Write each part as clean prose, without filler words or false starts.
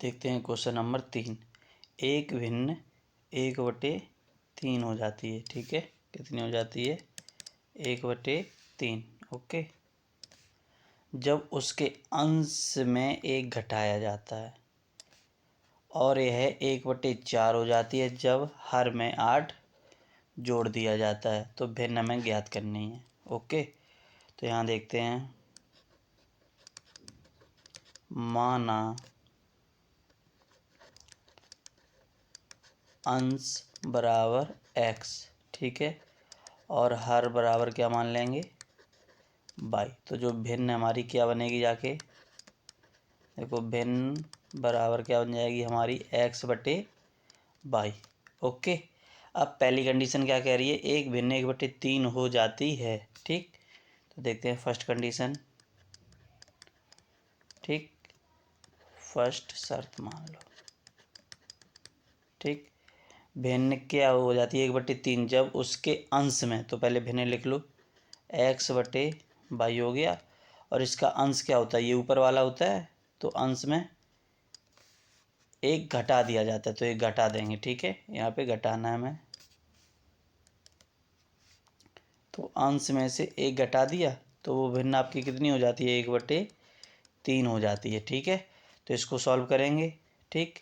देखते हैं question number 3। एक भिन्न 1/3 हो जाती है। ठीक है, कितनी हो जाती है? 1/3। ओके, जब उसके अंश में 1 घटाया जाता है, और यह 1/4 हो जाती है जब हर में 8 जोड़ दिया जाता है। तो भिन्न हमें ज्ञात करनी है। ओके, तो यहाँ देखते हैं, माना अंश बराबर x, ठीक है, और हर बराबर क्या मान लेंगे? y। तो जो भिन्न हमारी क्या बनेगी? जाके देखो, भिन्न बराबर क्या बन जाएगी हमारी? x/y। ओके, अब पहली कंडीशन क्या कह रही है? एक भिन्न 1/3 हो जाती है। ठीक, तो देखते हैं फर्स्ट कंडीशन। ठीक, फर्स्ट शर्त मान लो। ठीक, भिन्न क्या हो जाती है? 1/3 जब उसके अंश में, तो पहले भिन्न लिख लो, x/y हो गया, और इसका अंश क्या होता है? ये ऊपर वाला होता है, तो अंश में 1 घटा दिया जाता है, तो 1 घटा देंगे। ठीक है, यहाँ पे घटाना है हमें, तो अंश में से 1 घटा दिया, तो वो भिन्न आपकी कितनी हो जाती है? 1/3 हो जाती है। ठीक है, तो इसको सॉल्व करेंगे। ठीक,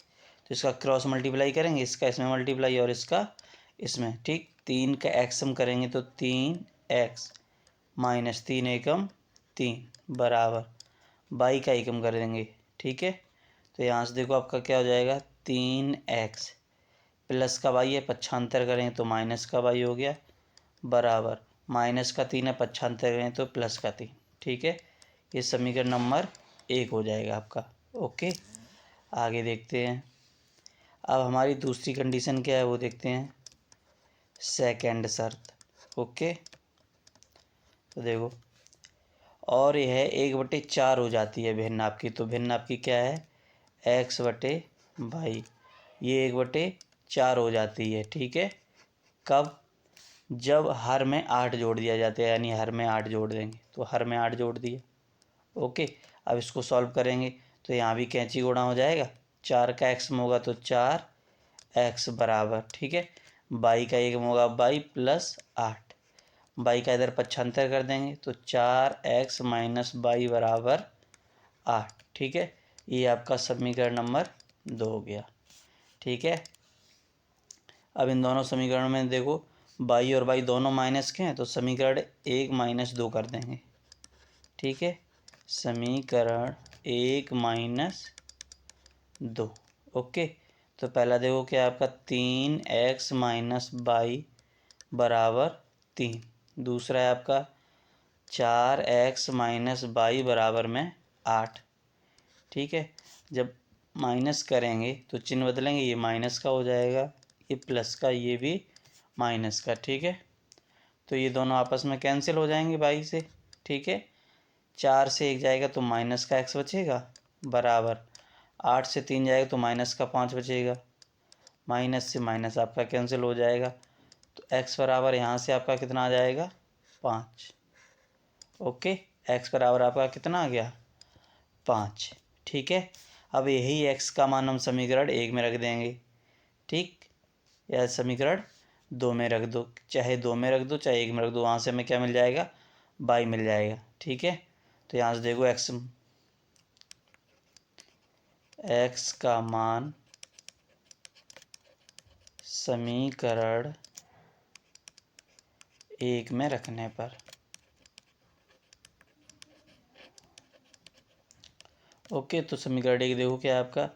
तो इसका क्रॉस मल्टीप्लाई करेंगे, इसका इसमें मल्टीप्लाई और इसका इसमें। ठीक, 3 का एक्सम करेंगे तो 3x - 3 एकम 3 बराबर बाई का एकम कर देंगे। ठीक है, तो यहाँ से देखो आपका क्या हो जाएगा? 3x प्लस का y है, पक्षांतर करें तो माइनस का y हो गया, बराबर माइनस का 3 है, पक्षांतर करें तो प्लस का 3। ठीक है, ये समीकरण नंबर 1 हो जाएगा आपका। ओके, आगे देखते हैं। अब हमारी दूसरी कंडीशन क्या है वो देखते हैं, सेकंड शर्त। ओके, तो देखो, और यह 1/4 हो जाती है भिन्न आपकी। तो भिन्न आपकी क्या है? x/y। ये 1/4 हो जाती है। ठीक है, कब? जब हर में 8 जोड़ दिया जाता है, यानी हर में 8 जोड़ देंगे, तो हर में 8 जोड़ दिए। ओके, अब इसको सॉल्व करेंगे तो यहाँ भी कैंची गुणा हो जाएगा, 4 का x में होगा तो 4x बराबर, ठीक है, y का एक में होगा y प्लस 8, y का इधर पक्षांतर कर देंगे तो 4x - y बराबर 8। ठीक है, ये आपका समीकरण नंबर 2 हो गया। ठीक है, अब इन दोनों समीकरणों में देखो, y और y दोनों माइनस के हैं, तो समीकरण 1 - 2 कर देंगे। ठीक है, समीकरण 1 - 2। ओके, तो पहला देखो क्या आपका 3x - y बराबर 3। दूसरा है आपका 4x - y बराबर में 8। ठीक है, जब माइनस करेंगे तो चिन्ह बदलेंगे, ये माइनस का हो जाएगा, ये प्लस का, ये भी माइनस का। ठीक है, तो ये दोनों आपस में कैंसिल हो जाएंगे y से। ठीक है, 4 से 1 जाएगा तो माइनस का x बचेगा, बराबर 8 से 3 जाएगा तो माइनस का 5 बचेगा, माइनस से माइनस आपका कैंसिल हो जाएगा, तो x बराबर यहाँ से आपका कितना आ जाएगा? 5। ओके, x बराबर आपका कितना आ गया? 5। ठीक है, अब यही x का मान हम समीकरण 1 में रख देंगे। ठीक, या समीकरण 2 में रख दो, चाहे 2 में रख दो चाहे 1 में रख दो, वहाँ से हमें क्या मिल जाएगा? y मिल जाएगा। ठीक है, तो यहाँ से देखो x का मान समीकरण 1 में रखने पर, ओके, तो समीकरण 1 देखो क्या है आपका?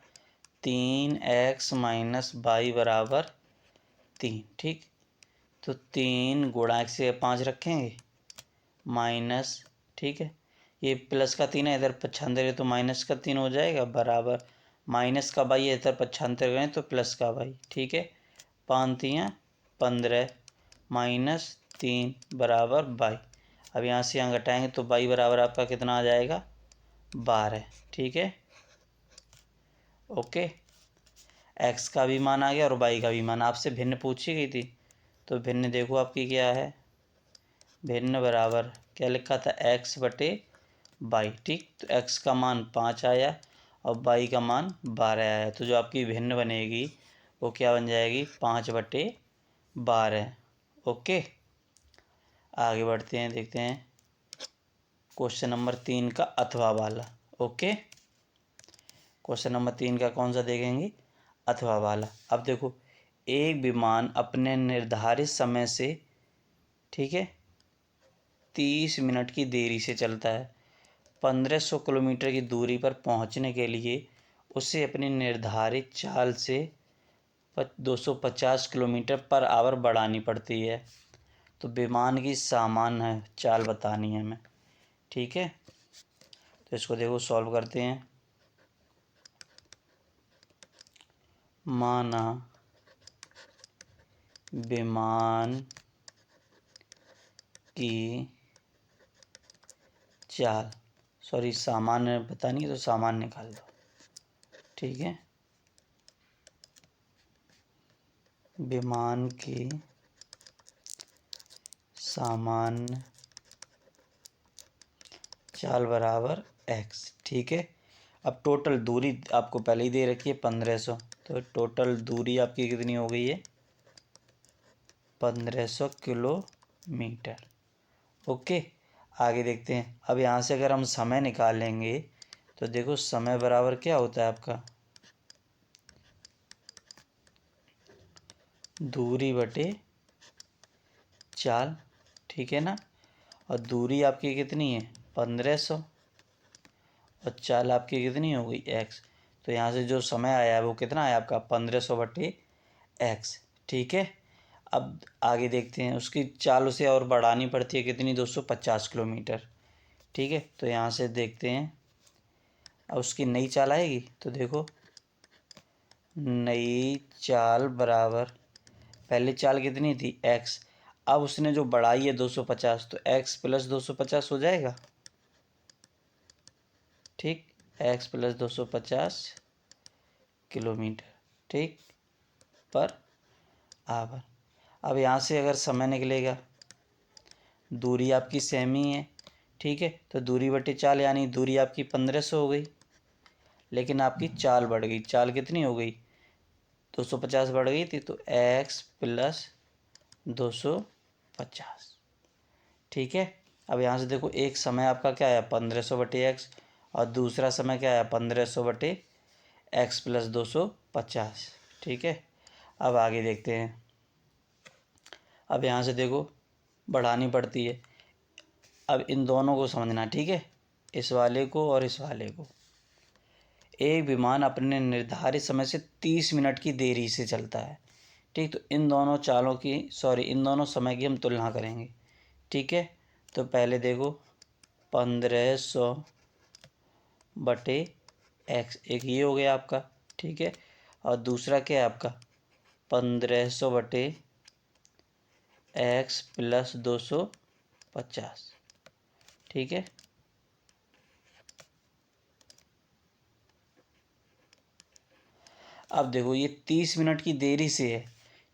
3x - y बराबर 3। ठीक, तो 3 गुणा x से 5 रखेंगे, माइनस, ठीक है, ये प्लस का 3 है, इधर पक्षांतर है तो माइनस का 3 हो जाएगा, बराबर माइनस का y है, इधर पक्षांतर करें तो प्लस का y। ठीक है, 5 3 15 -3 बराबर y। अब यहाँ से यहाँ घटाएंगे तो y बराबर आपका कितना आ जाएगा? 12। ठीक है, ओके, x का भी मान आ गया और y का भी मान। आपसे भिन्न पूछी गई थी, तो भिन्न देखो आपकी क्या है? भिन्न बराबर क्या लिखा था? x/y। ठीक, तो x का मान 5 आया और y का मान 12 आया। तो जो आपकी भिन्न बनेगी वो क्या बन जाएगी, 5/12। ओके, आगे बढ़ते हैं, देखते हैं क्वेश्चन नंबर 3 का अथवा वाला। ओके, क्वेश्चन नंबर 3 का कौन सा देखेंगे, अथवा वाला। अब देखो, एक विमान अपने निर्धारित समय से, ठीक है, 30 मिनट की देरी से चलता है। 1500 किलोमीटर की दूरी पर पहुंचने के लिए उसे अपनी निर्धारित चाल से 250 किलोमीटर पर आवर बढ़ानी पड़ती है। तो विमान की सामान्य चाल बतानी है हमें। ठीक है, तो इसको देखो सॉल्व करते हैं। माना विमान की चाल, सॉरी सामान्य बतानी है तो सामान्य निकाल दो। ठीक है, विमान की सामान्य चाल बराबर x। ठीक है, अब टोटल दूरी आपको पहले ही दे रखी है 1500, तो टोटल दूरी आपकी कितनी हो गई है, 1500 किलोमीटर। ओके, आगे देखते हैं। अब यहाँ से अगर हम समय निकालेंगे तो देखो समय बराबर क्या होता है आपका, दूरी बटे चाल। ठीक है ना, और दूरी आपकी कितनी है 1500 और चाल आपकी कितनी हो गई x। तो यहाँ से जो समय आया है वो कितना आया आपका 1500/x। ठीक है, अब आगे देखते हैं, उसकी चाल उसे और बढ़ानी पड़ती है कितनी, 250 किलोमीटर। ठीक है, तो यहाँ से देखते हैं, अब उसकी नई चाल आएगी तो देखो नई चाल बराबर, पहले चाल कितनी थी x, अब उसने जो बढ़ाई है 250, तो x + 250 हो जाएगा। ठीक, x + 250 किलोमीटर, ठीक, पर आवर। अब यहाँ से अगर समय निकलेगा, दूरी आपकी सेम ही है। ठीक है, तो दूरी बटे चाल, यानी दूरी आपकी 1500 हो गई, लेकिन आपकी चाल बढ़ गई। चाल कितनी हो गई, 250 बढ़ गई थी, तो x + 250। ठीक है, अब यहाँ से देखो एक समय आपका क्या है 1500/x और दूसरा समय क्या है 1500/x + 250। ठीक है, अब आगे देखते हैं। अब यहाँ से देखो बढ़ानी पड़ती है। अब इन दोनों को समझना, ठीक है, इस वाले को और इस वाले को। एक विमान अपने निर्धारित समय से 30 मिनट की देरी से चलता है। ठीक, तो इन दोनों चालों की, सॉरी इन दोनों समय की हम तुलना करेंगे। ठीक है, तो पहले देखो 1500/x, एक ये हो गया आपका। ठीक है, और दूसरा क्या है आपका 1500/x + 250। ठीक है, अब देखो ये 30 मिनट की देरी से है।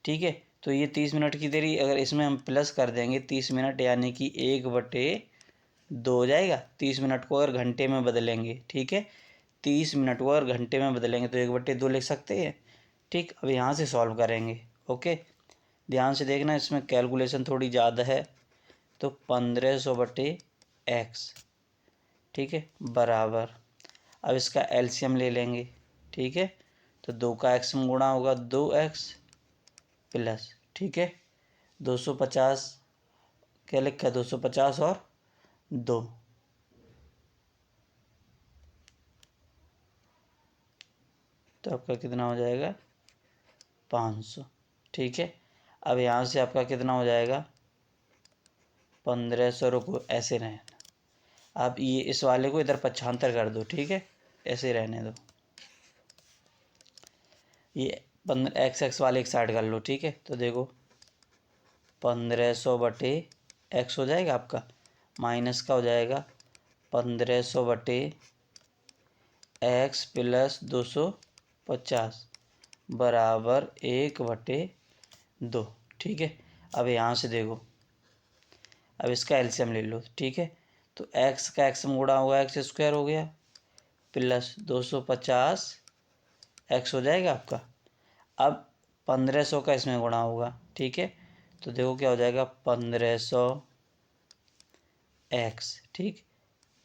ठीक है, तो ये 30 मिनट की देरी अगर इसमें हम प्लस कर देंगे 30 मिनट, यानी कि 1/2 हो जाएगा। 30 मिनट को अगर घंटे में बदलेंगे, ठीक है, 30 मिनट को अगर घंटे में बदलेंगे तो 1/2 लिख सकते हैं। ठीक, अब यहाँ से सॉल्व करेंगे। ओके, ध्यान से देखना, इसमें कैलकुलेशन थोड़ी ज़्यादा है। तो 1500/x, ठीक है, बराबर, अब इसका एलसीएम ले लेंगे। ठीक है, तो 2 का x में गुणा होगा 2x प्लस, ठीक है, 250, क्या लिखा है 250 और 2, तो आपका कितना हो जाएगा 500। ठीक है, अब यहाँ से आपका कितना हो जाएगा 1500, रुको ऐसे रहना, आप ये इस वाले को इधर 75 कर दो। ठीक है, ऐसे रहने दो, ये 15x वाले एक साइड कर लो। ठीक है, तो देखो 1500/x हो जाएगा आपका, माइनस का हो जाएगा 1500/x + 250 बराबर 1/2। ठीक है, अब यहाँ से देखो, अब इसका एलसीएम ले लो। ठीक है, तो x का x में गुणा होगा x² हो गया, प्लस 250 एक्स हो जाएगा आपका। अब 1500 का इसमें गुणा होगा, ठीक है। तो देखो क्या हो जाएगा, 1500 एक्स, ठीक,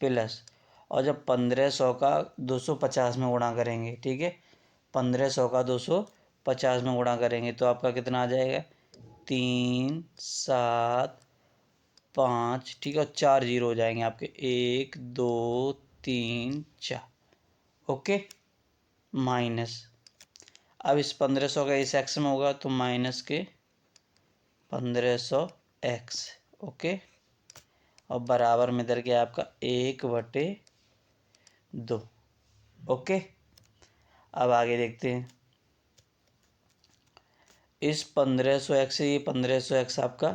प्लस, और जब 1500 का 250 में गुणा करेंगे, ठीक है, 1500 का 250 में गुणा करेंगे तो आपका कितना आ जाएगा, 3 7 5, ठीक है, और 4 जीरो हो जाएंगे आपके, 1 2 3 4, ओके, माइनस, अब इस 1500 का इस एक्स में होगा तो माइनस के 1500 एक्स, ओके, और बराबर में इधर क्या आपका 1/2, ओके। अब आगे देखते हैं, इस 1500 एक्स से ये 1500 एक्स आपका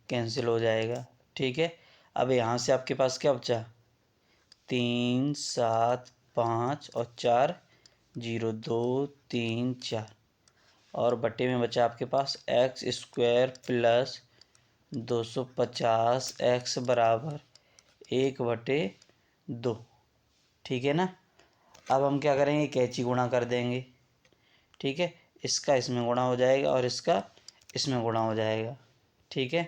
कैंसिल हो जाएगा, ठीक है। अब यहाँ से आपके पास क्या बचा, 3 7 5 और 4 0 2 3 4, और बटे में बचा आपके पास एक्स स्क्वायर प्लस 250 एक्स बराबर 1/2, ठीक है ना। अब हम क्या करेंगे, कैंची गुणा कर देंगे, ठीक है, इसका इसमें गुणा हो जाएगा और इसका इसमें गुणा हो जाएगा, ठीक है।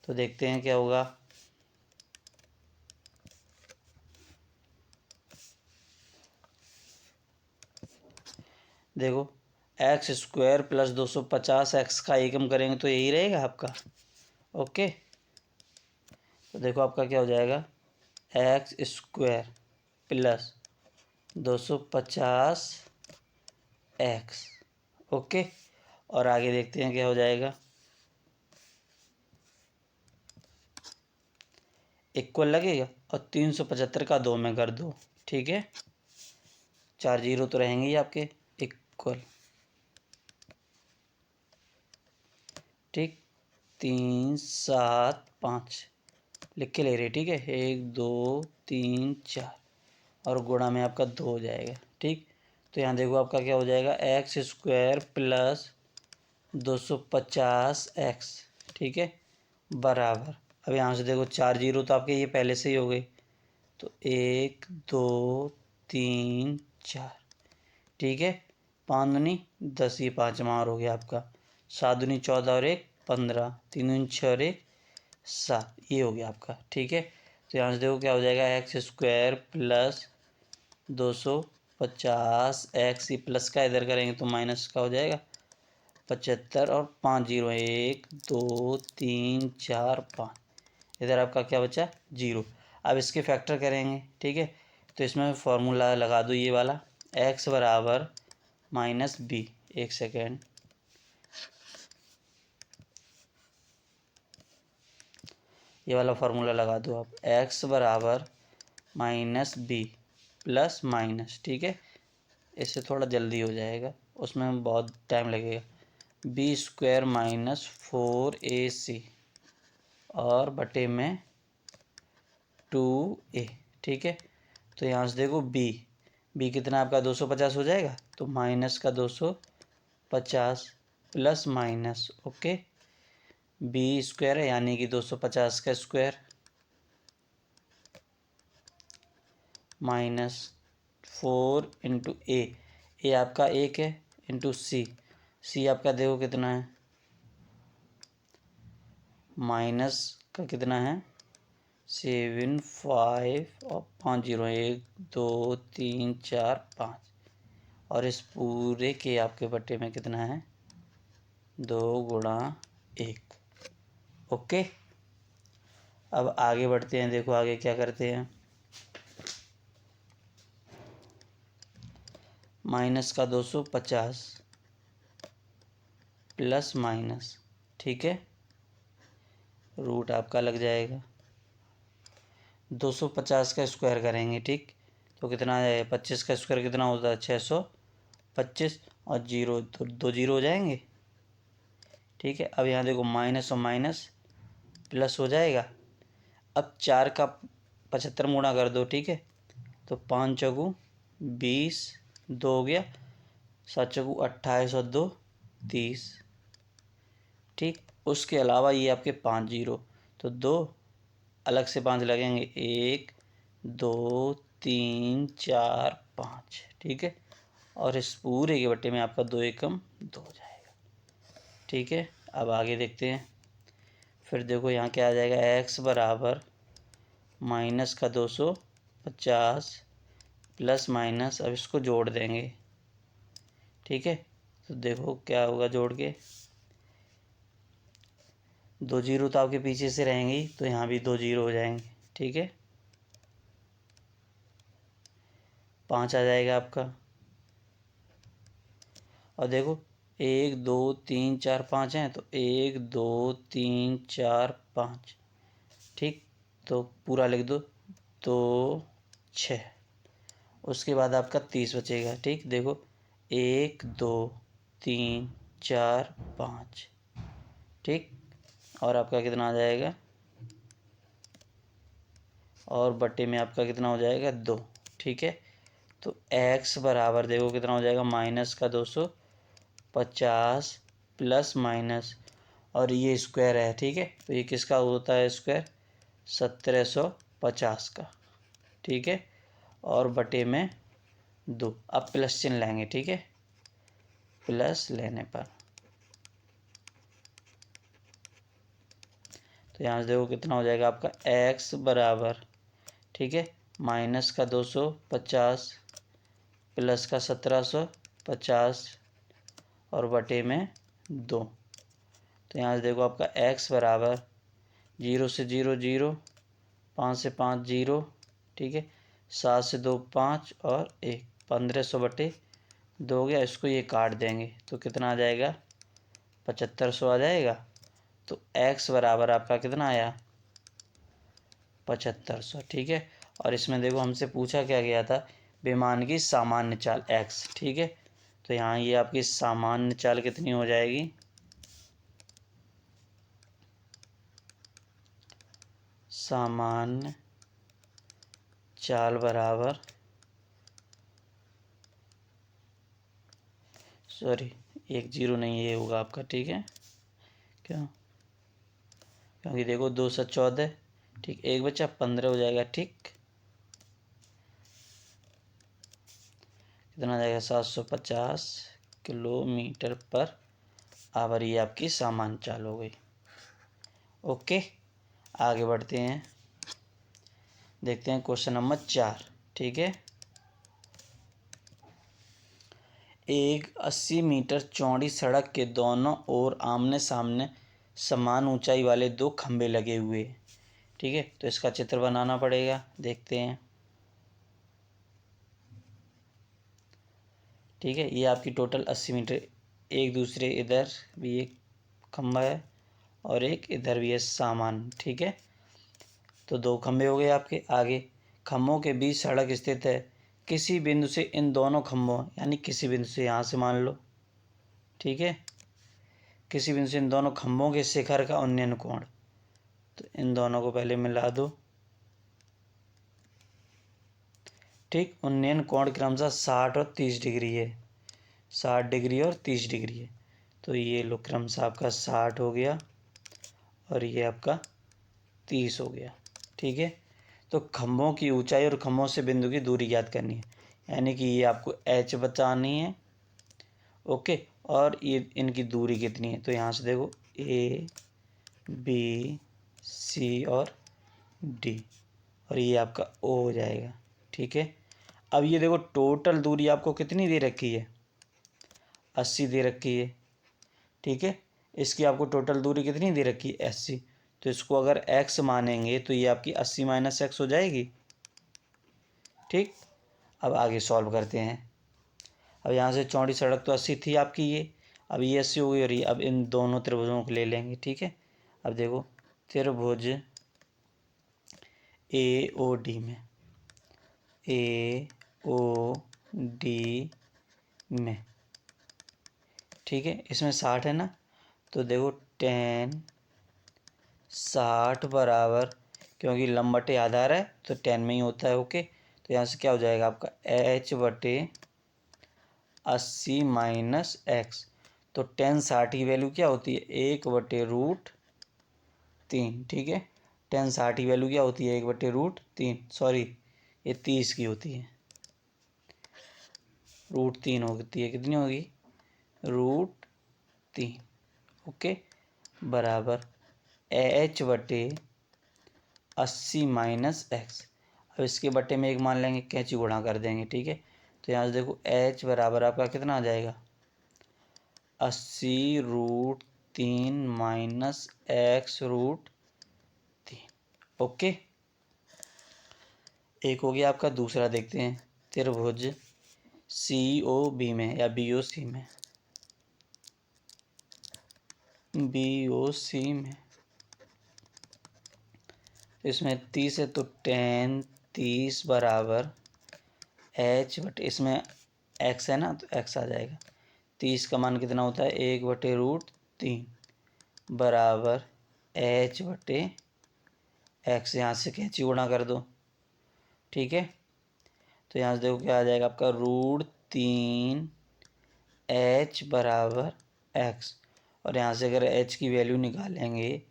तो देखते हैं क्या होगा, देखो एक्स स्क्वायर प्लस 250 एक्स का एकम करेंगे तो यही रहेगा आपका, ओके। तो देखो आपका क्या हो जाएगा, x square plus 250 x, okay. और आगे देखते हैं क्या हो जाएगा, इक्वल लगेगा और 375 का 2 में कर दो, ठीक है, 4 जीरो तो रहेंगे ही आपके, इक्वल, ठीक, 3 7 5 लिख के ले रहे, ठीक है, 1 2 3 4, और गुणा में आपका 2 हो जाएगा, ठीक। तो यहाँ देखो आपका क्या हो जाएगा, एक्स स्क्वायर प्लस 250 एक्स, ठीक है, बराबर, अब यहाँ से देखो 4 जीरो तो आपके ये पहले से ही हो गए, तो 1 2 3 4, ठीक है, 5 दूनी 10, ये 5 और हो गया आपका, 7 दूनी 14 और 1 15, 3 दूनी 6 और 1 7, ये हो गया आपका, ठीक है। तो यहाँ से देखो क्या हो जाएगा, एक्स स्क्वायर प्लस 250 एक्स, ये प्लस का इधर करेंगे तो माइनस का हो जाएगा 75, और 5 जीरो, 1 2 3 4 5, इधर आपका क्या बचा, जीरो। अब इसके फैक्टर करेंगे, ठीक है, तो इसमें फॉर्मूला लगा दो ये वाला, एक्स बराबर माइनस बी, एक सेकेंड, ये वाला फार्मूला लगा दो आप, एक्स बराबर माइनस बी प्लस माइनस, ठीक है, इससे थोड़ा जल्दी हो जाएगा, उसमें बहुत टाइम लगेगा, बी स्क्वायर माइनस 4ac और बटे में 2a, ठीक है। तो यहाँ से देखो बी कितना आपका 250 हो जाएगा, तो माइनस का 250 plus minus, okay, B square है यानी कि 250 का स्क्वायर माइनस 4 इंटू ए आपका 1 है, इंटू सी आपका देखो कितना है, माइनस का कितना है 7 5 और 5 जीरो, 1 2 3 4 5, और इस पूरे के आपके बटे में कितना है 2 गुणा 1, ओके। अब आगे बढ़ते हैं, देखो आगे क्या करते हैं, माइनस का 250 प्लस माइनस, ठीक है, रूट आपका लग जाएगा, 250 का स्क्वायर करेंगे, ठीक, तो कितना आ जाएगा, 25 का स्क्वायर कितना होता है 625, और जीरो तो 2 जीरो हो जाएंगे, ठीक है। अब यहाँ देखो माइनस और माइनस प्लस हो जाएगा, अब 4 का 75 गुणा कर दो, ठीक है, तो 5 चौगु 20, 2 हो गया, 7 चौगु 28 और 2 30, ठीक। उसके अलावा ये आपके 5 जीरो, तो 2 अलग से 5 लगेंगे, 1 2 3 4 5, ठीक है। और इस पूरे के बट्टे में आपका 2 एकम 2 हो जाएगा, ठीक है। अब आगे देखते हैं। फिर देखो यहाँ क्या आ जाएगा, x बराबर माइनस का 250 प्लस माइनस, अब इसको जोड़ देंगे, ठीक है। तो देखो क्या होगा जोड़ के, 2 जीरो तो आपके पीछे से रहेंगे, तो यहाँ भी 2 जीरो हो जाएंगे, ठीक है। 5 आ जाएगा आपका। और देखो 1 2 3 4 5 हैं, तो 1 2 3 4 5, ठीक। तो पूरा लिख दो, 2 6। उसके बाद आपका 30 बचेगा, ठीक। देखो 1 2 3 4 5, ठीक। और आपका कितना आ जाएगा, और बट्टे में आपका कितना हो जाएगा 2, ठीक है। तो x बराबर देखो कितना हो जाएगा, माइनस का 250 प्लस माइनस, और ये स्क्वायर है, ठीक है। तो ये किसका होता है स्क्वायर, 1750 का, ठीक है। और बटे में 2, अब प्लस चिन्ह लेंगे, ठीक है। प्लस लेने पर तो यहाँ से देखो कितना हो जाएगा आपका, x बराबर, ठीक है, माइनस का 250 प्लस का 1750 और बटे में 2। तो यहाँ से देखो आपका x बराबर 0 से 0 0, 5 से 5 0, ठीक है। 7 से 2 5 और 1, 1500 बटे 2 हो गया। इसको ये काट देंगे तो कितना आ जाएगा, 7500 आ जाएगा। तो x बराबर आपका कितना आया, 7500, ठीक है। और इसमें देखो हमसे पूछा क्या गया था, विमान की सामान्य चाल x, ठीक है। तो यहाँ ये आपकी सामान्य चाल कितनी हो जाएगी, सामान्य चाल बराबर, सॉरी 1 0 नहीं, ये होगा आपका, ठीक है। क्यों, क्योंकि देखो 2 से 14, ठीक, 1 बचा 15 हो जाएगा, ठीक। कितना जाएगा, 750 किलोमीटर पर आवर, ये आपकी सामान्य चाल हो गई। ओके, आगे बढ़ते हैं, देखते हैं क्वेश्चन नंबर 4, ठीक है। एक 80 मीटर चौड़ी सड़क के दोनों ओर आमने सामने समान ऊंचाई वाले 2 खंभे लगे हुए, ठीक है। तो इसका चित्र बनाना पड़ेगा, देखते हैं, ठीक है। ये आपकी टोटल 80 मीटर, एक दूसरे इधर भी एक खंभा है और एक इधर भी है सामान, ठीक है। तो 2 खंभे हो गए आपके। आगे खंभों के बीच सड़क स्थित है, किसी बिंदु से इन दोनों खंभों, यानी किसी बिंदु से यहाँ से मान लो, ठीक है, किसी बिंदु से इन दोनों खंभों के शिखर का उन्नयन कोण, तो इन दोनों को पहले मिला दो, ठीक। उन्नयन कोण क्रमशः 60 और 30 डिग्री है, 60 डिग्री और 30 डिग्री है। तो ये लो क्रमशः आपका 60 हो गया और ये आपका 30 हो गया, ठीक है। तो खंभों की ऊंचाई और खंभों से बिंदु की दूरी ज्ञात करनी है, यानी कि ये आपको h बतानी है, ओके। और ये इनकी दूरी कितनी है, तो यहाँ से देखो A B C और D, और ये आपका O हो जाएगा, ठीक है। अब ये देखो टोटल दूरी आपको कितनी दे रखी है, 80 दे रखी है, ठीक है। इसकी आपको टोटल दूरी कितनी दे रखी है, 80। तो इसको अगर x मानेंगे तो ये आपकी 80 माइनस एक्स हो जाएगी, ठीक। अब आगे सॉल्व करते हैं। अब यहाँ से चौड़ी सड़क तो 80 थी आपकी, ये अब ये 80 हो गई, और ये अब इन दोनों त्रिभुजों को ले लेंगे, ठीक है। अब देखो त्रिभुज AOD में, AOD में, ठीक है, इसमें 60 है ना, तो देखो 10 60 बराबर, क्योंकि लंबटे आधार है तो 10 में ही होता है, ओके। तो यहाँ से क्या हो जाएगा आपका h बटे 80 माइनस एक्स। तो 10 60 की वैल्यू क्या होती है, 1/√3, ठीक है। 10 60 की वैल्यू क्या होती है, 1/√3, सॉरी ये 30 की होती है, √3 होती है, कितनी होगी, √3। ओके, बराबर एच बटे 80 माइनस एक्स। अब इसके बटे में एक मान लेंगे, कैंची गुणा कर देंगे, ठीक है। तो यहाँ से देखो एच बराबर आपका कितना आ जाएगा, 80√3 माइनस x√3। ओके, एक हो गया आपका। दूसरा देखते हैं, त्रिभुज COB में या BOC में, BOC में इसमें 30 है तो tan 30 बराबर h बटे, इसमें x है ना तो x आ जाएगा। 30 का मान कितना होता है, 1/√3 बराबर h बटे x। यहाँ से कैंची गुणा कर दो, ठीक है। तो यहाँ से देखो क्या आ जाएगा आपका, √3 h बराबर x। और यहाँ से अगर h की वैल्यू निकालेंगे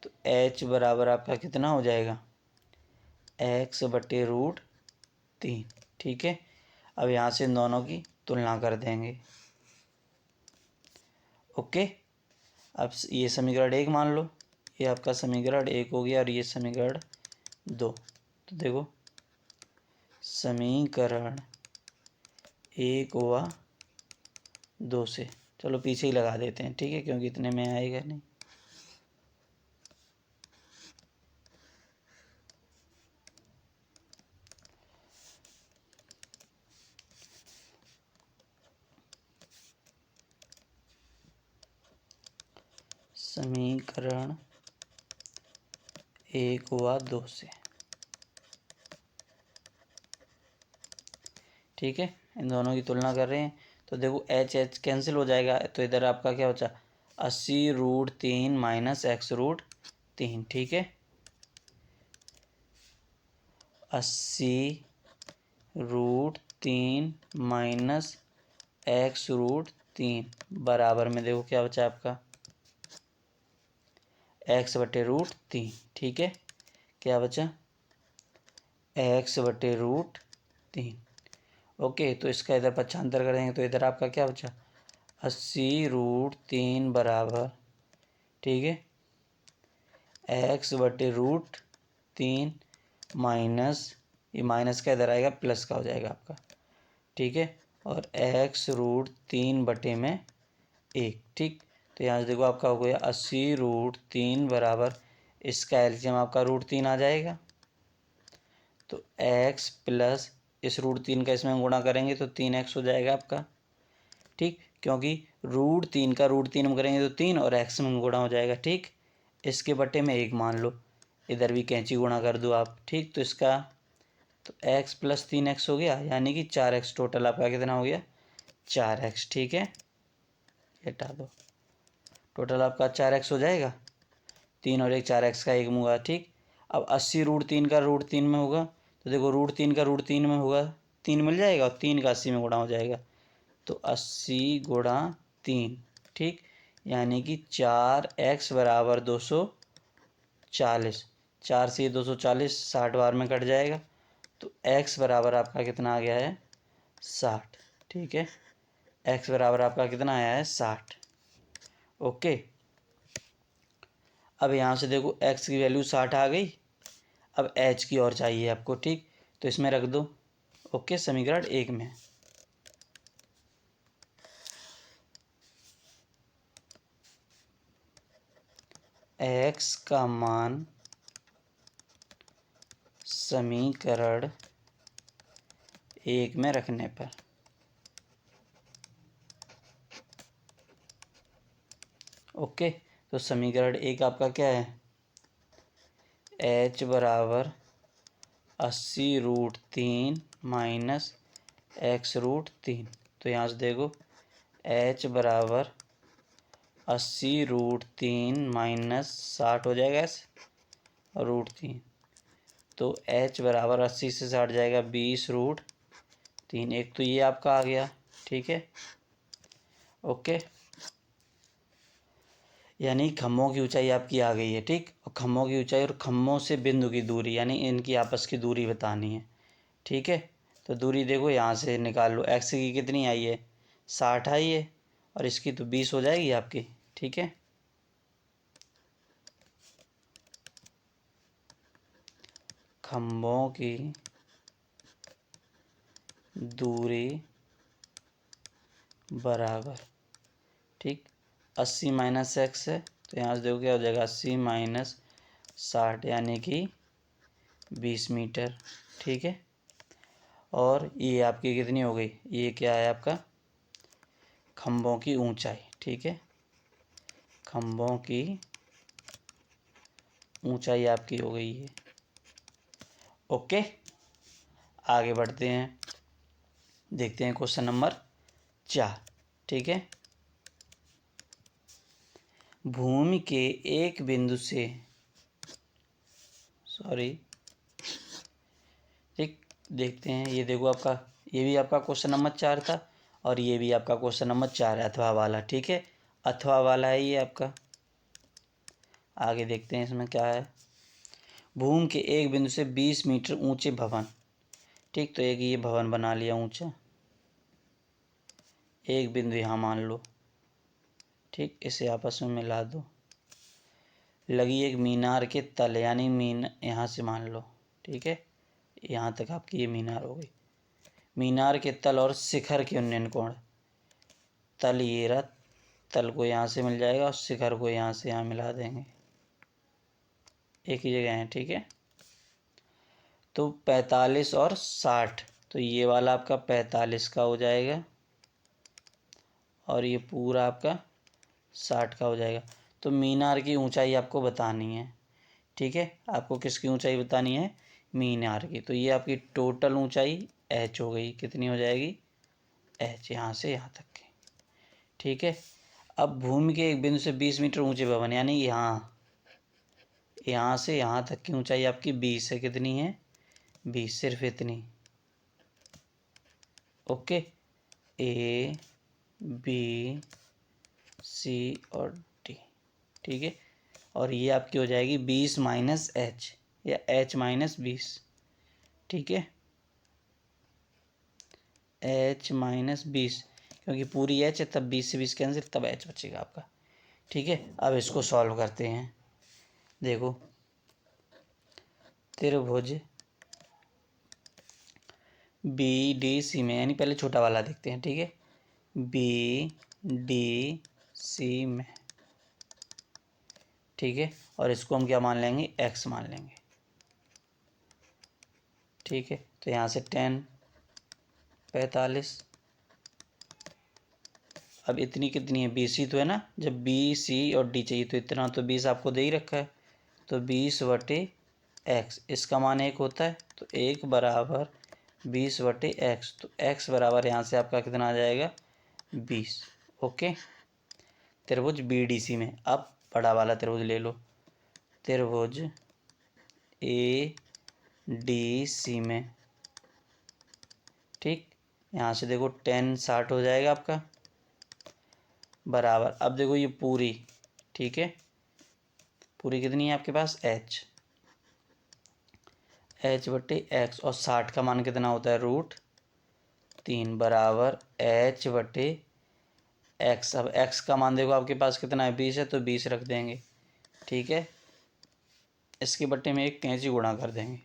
तो h बराबर आपका कितना हो जाएगा, x बटे √3, ठीक है। अब यहाँ से इन दोनों की तुलना कर देंगे। ओके, अब ये समीकरण 1 मान लो, ये आपका समीकरण 1 हो गया और ये समीकरण 2। तो देखो समीकरण 1 हुआ 2 से, चलो पीछे ही लगा देते हैं, ठीक है, क्योंकि इतने में आएगा नहीं। समीकरण 1 हुआ 2 से, ठीक है। इन दोनों की तुलना कर रहे हैं तो देखो एच एच कैंसिल हो जाएगा, तो इधर आपका क्या बचा, 80√3 माइनस x√3, ठीक है। 80√3 माइनस x√3 बराबर में देखो क्या बचा आपका, x बटे √3, ठीक है। क्या बचा, x बटे √3। ओके, तो इसका इधर पक्षांतर करेंगे तो इधर आपका क्या बचा, 80√3 बराबर, ठीक है, x बटे √3 माइनस, ये माइनस का इधर आएगा प्लस का हो जाएगा आपका, ठीक है, और x√3 बटे में 1, ठीक। तो यहाँ से देखो आपका हो गया 80√3 बराबर, इसका एलसीएम आपका √3 आ जाएगा। तो x प्लस इस √3 का इसमें गुणा करेंगे तो 3x हो जाएगा आपका, ठीक, क्योंकि √3 का √3 में करेंगे तो 3 और x में गुणा हो जाएगा, ठीक। इसके बटे में 1 मान लो, इधर भी कैंची गुणा कर दो आप, ठीक। तो इसका तो x प्लस 3x हो गया, यानी कि 4x, टोटल आपका कितना हो गया, 4x, ठीक है। हटा दो, टोटल आपका 4x हो जाएगा, 3 और 1 4x का 1 में होगा, ठीक। अब 80√3 का √3 में होगा तो देखो √3 का √3 में होगा 3 मिल जाएगा और 3 का 80 में गुणा हो जाएगा, तो 80 गुणा 3, ठीक, यानी कि 4x बराबर 240। 4 से 240 60 बार में कट जाएगा, तो x बराबर आपका कितना आ गया है, 60, ठीक है। x बराबर आपका कितना आया है, 60। ओके, अब यहाँ से देखो x की वैल्यू 60 आ गई, अब h की और चाहिए आपको, ठीक। तो इसमें रख दो, ओके, समीकरण 1 में x का मान समीकरण 1 में रखने पर, ओके। तो समीकरण 1 आपका क्या है, h बराबर 80√3 माइनस x√3। तो यहाँ से देखो h बराबर 80√3 माइनस 60 हो जाएगा √3, तो h बराबर 80 से 60 जाएगा 20√3। एक तो ये आपका आ गया, ठीक है, ओके। यानी खम्भों की ऊंचाई आपकी आ गई है, ठीक। और खम्भों की ऊंचाई और खम्भों से बिंदु की दूरी, यानी इनकी आपस की दूरी बतानी है, ठीक है। तो दूरी देखो यहाँ से निकाल लो, x की कितनी आई है 60 आई है और इसकी तो 20 हो जाएगी आपकी। ठीक है, खंभों की दूरी बराबर, ठीक, 80 माइनस x है तो यहाँ से देखो क्या हो जाएगा 80 माइनस 60 यानी कि 20 मीटर। ठीक है, और ये आपकी कितनी हो गई, ये क्या है आपका खंभों की ऊंचाई। ठीक है, खंभों की ऊंचाई आपकी हो गई है। ओके, आगे बढ़ते हैं, देखते हैं क्वेश्चन नंबर 4। ठीक है, भूमि के एक बिंदु से ठीक, देखते हैं, ये देखो आपका, ये भी आपका क्वेश्चन नंबर 4 था और ये भी आपका क्वेश्चन नंबर 4 है, अथवा वाला। ठीक है, अथवा वाला है ये आपका। आगे देखते हैं इसमें क्या है। भूमि के एक बिंदु से 20 मीटर ऊंचे भवन, ठीक, तो एक ये भवन बना लिया ऊंचा, एक बिंदु यहाँ मान लो, ठीक, इसे आपस में मिला दो, लगी एक मीनार के तल, यानी यहाँ से मान लो, ठीक है, यहाँ तक आपकी ये मीनार हो गई। मीनार के तल और शिखर के उन्नयन कोण, तल ये रहा, तल को यहाँ से मिल जाएगा और शिखर को यहाँ से यहाँ मिला देंगे, एक ही जगह है। ठीक है, तो 45 और 60, तो ये वाला आपका 45 का हो जाएगा और ये पूरा आपका 60 का हो जाएगा। तो मीनार की ऊंचाई आपको बतानी है। ठीक है, आपको किसकी ऊंचाई बतानी है, मीनार की। तो ये आपकी टोटल ऊंचाई h हो गई, कितनी हो जाएगी h, यहाँ से यहाँ तक की। ठीक है, अब भूमि के एक बिंदु से 20 मीटर ऊंचे भवन, यानी यहाँ से यहाँ तक की ऊंचाई आपकी 20 है, कितनी है 20, सिर्फ इतनी। ओके, A B C और D। ठीक है, और ये आपकी हो जाएगी 20 माइनस h या h माइनस 20। ठीक है, h माइनस 20, क्योंकि पूरी h है तब 20 से 20 कैंसिल, तब h बचेगा आपका। ठीक है, अब इसको सॉल्व करते हैं। देखो, त्रिभुज बी डी सी में, यानी पहले छोटा वाला देखते हैं। ठीक है, बी डी सी में, ठीक है, और इसको हम क्या मान लेंगे x मान लेंगे। ठीक है, तो यहाँ से 10 45, अब इतनी कितनी है BC तो है ना, जब BC और D चाहिए तो इतना तो 20 आपको दे ही रखा है, तो 20/x, इसका मान 1 होता है, तो 1 बराबर 20/x, तो x बराबर यहाँ से आपका कितना आ जाएगा 20। ओके, त्रिभुज BDC में, अब बड़ा वाला त्रिभुज ले लो, त्रिभुज ADC में। ठीक, यहाँ से देखो 10 60 हो जाएगा आपका, बराबर, अब देखो ये पूरी, ठीक है, पूरी कितनी है आपके पास h/x, और 60 का मान कितना होता है √3, बराबर h/x। अब x का मान देखो आपके पास कितना है 20 है, तो 20 रख देंगे। ठीक है, इसके बट्टे में एक कैंची गुणा कर देंगे,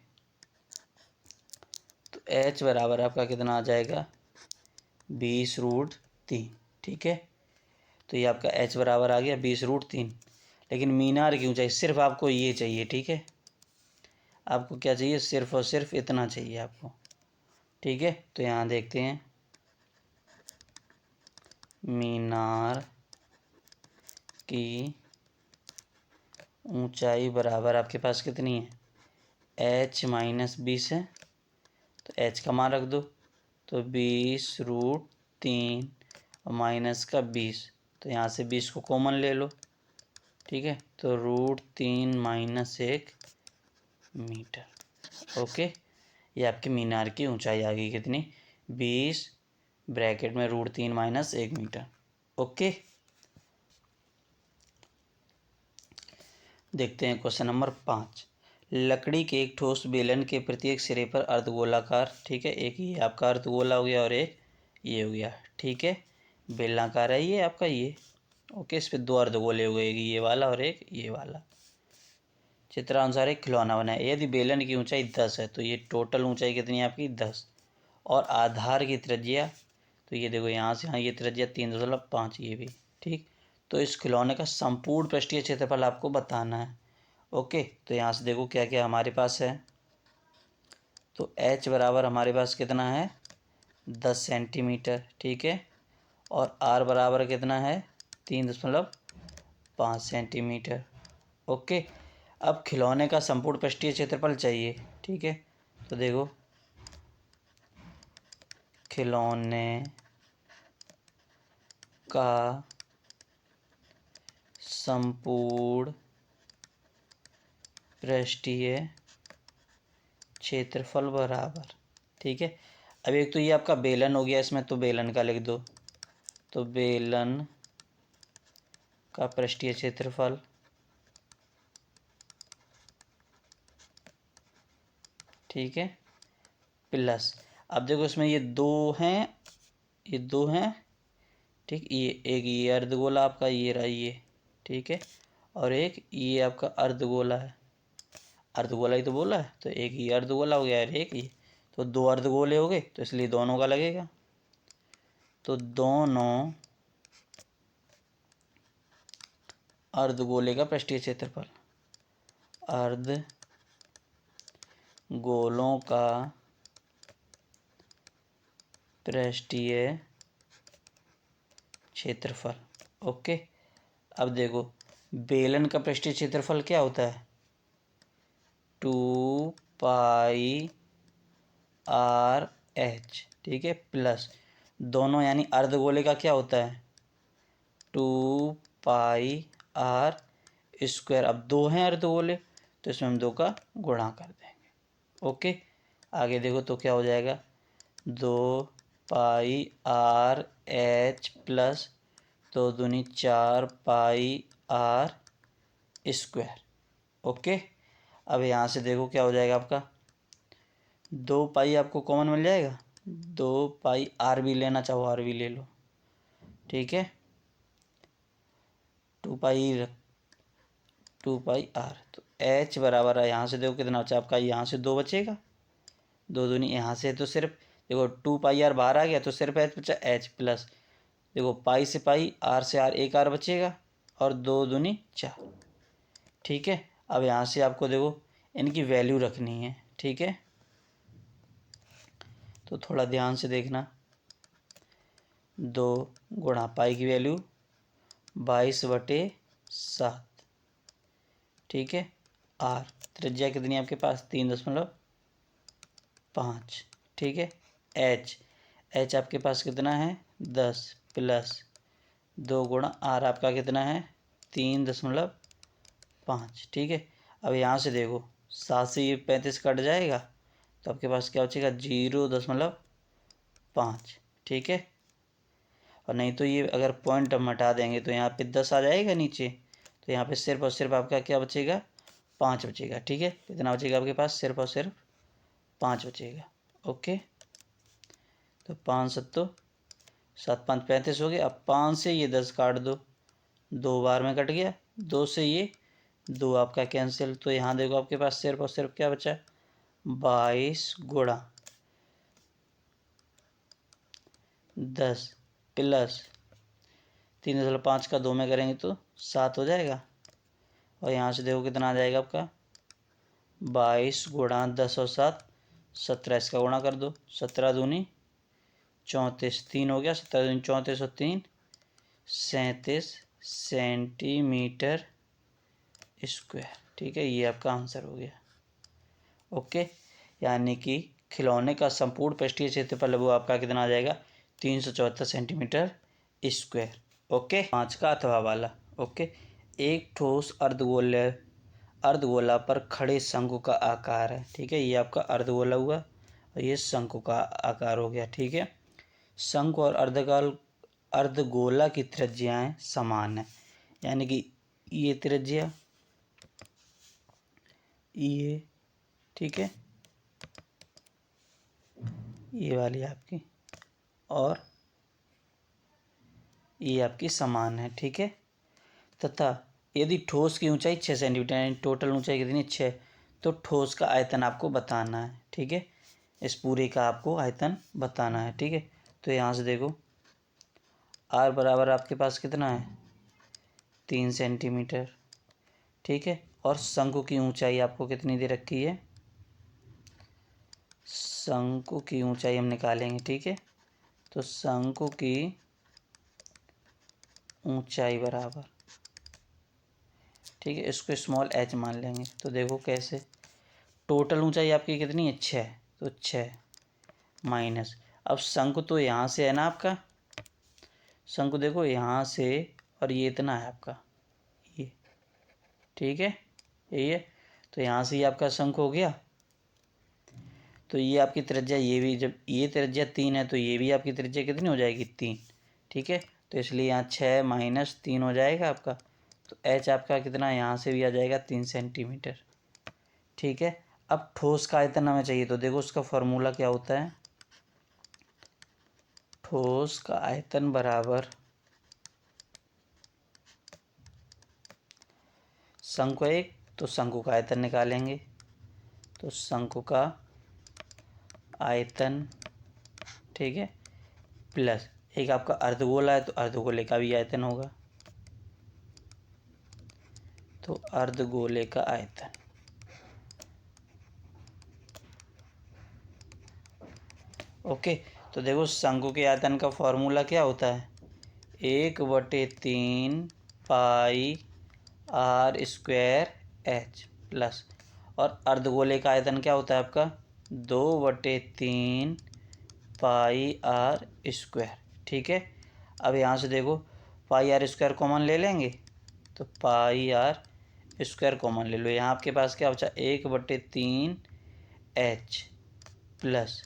तो h बराबर आपका कितना आ जाएगा 20√3। ठीक है, तो ये आपका h बराबर आ गया 20√3। लेकिन मीनार की ऊंचाई सिर्फ आपको ये चाहिए। ठीक है, आपको क्या चाहिए, सिर्फ और सिर्फ इतना चाहिए आपको। ठीक है, तो यहाँ देखते हैं, मीनार की ऊंचाई बराबर आपके पास कितनी है h माइनस 20 है, तो h का मान रख दो, तो 20√3 और माइनस का 20, तो यहाँ से 20 को कॉमन ले लो। ठीक है, तो √3 माइनस 1 मीटर। ओके, ये आपकी मीनार की ऊंचाई आ गई कितनी 20 ब्रैकेट में √3 माइनस 1 मीटर। ओके, देखते हैं क्वेश्चन नंबर 5। लकड़ी के एक ठोस बेलन के प्रत्येक सिरे पर अर्धगोलाकार, ठीक है, एक ये आपका अर्धगोला हो गया और एक ये हो गया, ठीक है, बेलनाकार है ये आपका ये, ओके। इस पर दो अर्धगोले हो गए, एक ये वाला और एक ये वाला। चित्रानुसार एक खिलौना बनाए। यदि बेलन की ऊंचाई 10 है तो ये टोटल ऊंचाई कितनी है आपकी 10, और आधार की त्रिज्या, तो ये देखो यहाँ से यहाँ ये त्रिज्या 3.5 ये भी, ठीक। तो इस खिलौने का संपूर्ण पृष्ठीय क्षेत्रफल आपको बताना है, ओके। तो यहाँ से देखो क्या क्या हमारे पास है। तो h बराबर हमारे पास कितना है 10 सेंटीमीटर, ठीक है, और r बराबर कितना है 3.5 सेंटीमीटर, ओके। अब खिलौने का संपूर्ण पृष्ठीय क्षेत्रफल चाहिए, ठीक है। तो देखो खिलौने का संपूर्ण पृष्ठीय क्षेत्रफल बराबर, ठीक है। अब एक तो ये आपका बेलन हो गया इसमें, तो बेलन का लिख दो, तो बेलन का पृष्ठीय क्षेत्रफल ठीक है, प्लस अब देखो इसमें ये दो हैं, ये दो हैं, ठीक, ये एक ये अर्धगोला आपका ये रहा ये, ठीक है, और एक ये आपका अर्धगोला है, अर्धगोला ही तो बोला है, तो एक ये अर्धगोला हो गया और एक ये, तो दो अर्धगोले हो गए, तो इसलिए दोनों का लगेगा। तो दोनों अर्धगोले का पृष्ठीय क्षेत्रफल, अर्धगोलों का पृष्ठीय क्षेत्रफल, ओके। अब देखो बेलन का पृष्ठीय क्षेत्रफल क्या होता है 2πr/h, ठीक है, प्लस दोनों यानी अर्धगोले का क्या होता है 2πr²। अब दो हैं अर्धगोले तो इसमें हम दो का गुणा कर देंगे, ओके। आगे देखो तो क्या हो जाएगा 2πr/h प्लस 2 दूनी 4πr², ओके। अब यहाँ से देखो क्या हो जाएगा आपका 2π आपको कॉमन मिल जाएगा, 2πr भी लेना चाहो r भी ले लो, ठीक है, 2πr, तो h बराबर है, यहाँ से देखो कितना बचा आपका, यहाँ से 2 बचेगा, 2 दूनी यहाँ से तो सिर्फ देखो 2πr बाहर आ गया तो सिर्फ h बचा, h प्लस देखो पाई से पाई r से r एक r बचेगा और 2 दूनी 4, ठीक है। अब यहाँ से आपको देखो इनकी वैल्यू रखनी है, ठीक है, तो थोड़ा ध्यान से देखना, 2 गुणा पाई की वैल्यू 22/7, ठीक है, r त्रिज्या कितनी है आपके पास 3.5, ठीक है, h आपके पास कितना है 10 प्लस 2 गुणा r आपका कितना है 3.5, ठीक है। अब यहाँ से देखो 7 से ये 35 कट जाएगा तो आपके पास क्या बचेगा 0.5, ठीक है, और नहीं तो ये अगर पॉइंट हम हटा देंगे तो यहाँ पे 10 आ जाएगा नीचे, तो यहाँ पे सिर्फ और सिर्फ आपका क्या बचेगा 5 बचेगा, ठीक है। कितना बचेगा आपके पास सिर्फ और सिर्फ 5 बचेगा, ओके। तो 5 7 7 5 35 हो गया। अब 5 से ये 10 काट दो, 2 बार में कट गया, 2 से ये 2 आपका कैंसिल, तो यहाँ देखो आपके पास सिर्फ और सिर्फ क्या बचा 22 गुणा 10 प्लस 3.5 का 2 में करेंगे तो 7 हो जाएगा, और यहाँ से देखो कितना आ जाएगा आपका 22 गुणा 10 और 7 17, इसका गुणा कर दो, 17 दूनी 34, 3 हो गया, 17 दूनी 34 और 3 37 सेंटीमीटर स्क्वायर, ठीक है, ये आपका आंसर हो गया, ओके। यानी कि खिलौने का संपूर्ण पृष्ठीय क्षेत्रफल वो आपका कितना आ जाएगा 374 सेंटीमीटर स्क्वायर, ओके। 5 का अथवा वाला, ओके। एक ठोस अर्धगोला पर खड़े शंकु का आकार है, ठीक है, ये आपका अर्धगोला हुआ और ये शंकु का आकार हो गया, ठीक है। शंकु और अर्धगोला की त्रिज्याएं समान है, यानी कि ये त्रिज्या ये, ठीक है, ये वाली आपकी, और ये आपकी समान है, ठीक है। तथा यदि ठोस की ऊंचाई 6 सेंटीमीटर यानी टोटल ऊंचाई कितनी 6, तो ठोस का आयतन आपको बताना है, ठीक है। इस पूरे का आपको आयतन बताना है, ठीक है। तो यहाँ से देखो आर बराबर आपके पास कितना है 3 सेंटीमीटर, ठीक है। और शंकु की ऊंचाई आपको कितनी दे रखी है, शंकु की ऊंचाई हम निकालेंगे, ठीक है। तो शंकु की ऊंचाई बराबर, ठीक है, इसको स्मॉल एच मान लेंगे। तो देखो कैसे, टोटल ऊंचाई आपकी कितनी है 6, तो 6 माइनस, अब शंकु तो यहाँ से है ना आपका, शंकु देखो यहाँ से, और ये इतना है आपका ये, ठीक है, यही है। तो यहाँ से ही आपका शंकु हो गया। तो ये आपकी त्रिज्या, ये भी जब ये त्रिज्या 3 है तो ये भी आपकी त्रिज्या कितनी हो जाएगी 3, ठीक है। तो इसलिए यहाँ 6 माइनस 3 हो जाएगा आपका। तो एच आपका कितना यहाँ से भी आ जाएगा 3 सेंटीमीटर, ठीक है। अब ठोस का आयतन हमें चाहिए, तो देखो उसका फॉर्मूला क्या होता है, ठोस का आयतन बराबर शंकु एक, तो शंकु का आयतन निकालेंगे। तो शंकु का आयतन, ठीक है, प्लस एक आपका अर्धगोला है तो अर्धगोले का भी आयतन होगा, तो अर्धगोले का आयतन, ओके। तो देखो शंकु के आयतन का फॉर्मूला क्या होता है, 1/3 पाई आर स्क्वायर एच प्लस, और अर्धगोले का आयतन क्या होता है आपका 2/3 पाई आर स्क्वायर, ठीक है। अब यहाँ से देखो पाई आर स्क्वायर कॉमन ले लेंगे, तो पाई आर स्क्वायर कॉमन ले लो। यहाँ आपके पास क्या बचा 1/3 एच प्लस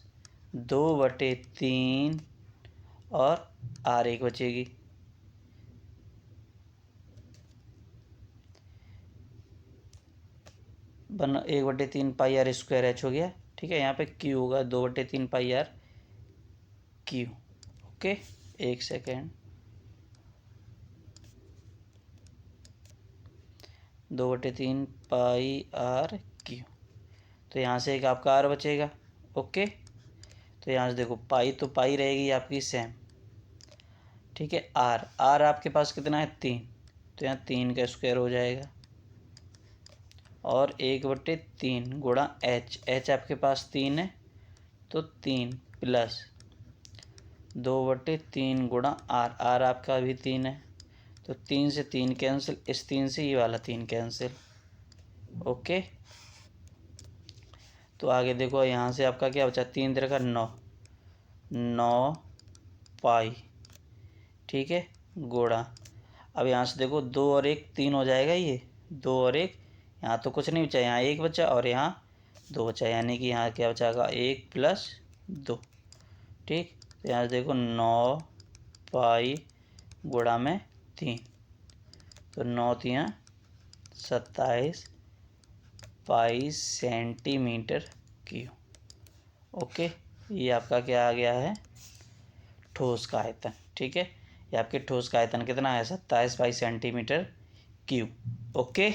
2/3 और आर एक बचेगी, बन 1/3 पाई आर स्क्वायर एच हो गया, ठीक है। यहाँ पे क्यू होगा 2/3 पाई आर क्यू, ओके। एक सेकेंड, 2/3 पाई आर क्यू, तो यहाँ से एक आपका आर बचेगा, ओके। तो यहाँ से देखो पाई तो पाई रहेगी आपकी सेम, ठीक है। आर आर आपके पास कितना है 3, तो यहाँ 3 का स्क्वायर हो जाएगा, और 1/3 गुणा एच, एच आपके पास 3 है तो 3 प्लस 2/3 गुणा आर, आर आपका भी 3 है तो 3 से 3 कैंसिल, इस 3 से ये वाला 3 कैंसिल, ओके। तो आगे देखो यहाँ से आपका क्या बचा 3 तरह का 9 पाई, ठीक है, गुणा, अब यहाँ से देखो 2 और 1 3 हो जाएगा, ये 2 और 1, यहाँ तो कुछ नहीं बचा, यहाँ 1 बचा और यहाँ 2 बचा, यानी कि यहाँ क्या बचाएगा 1 + 2, ठीक। तो यहाँ से देखो 9 पाई गुणा में 3, तो 9 3 27 पाई सेंटीमीटर क्यूब, ओके। ये आपका क्या आ गया है ठोस का आयतन, ठीक है। ये आपके ठोस का आयतन कितना है 27 पाई सेंटीमीटर क्यूब, ओके।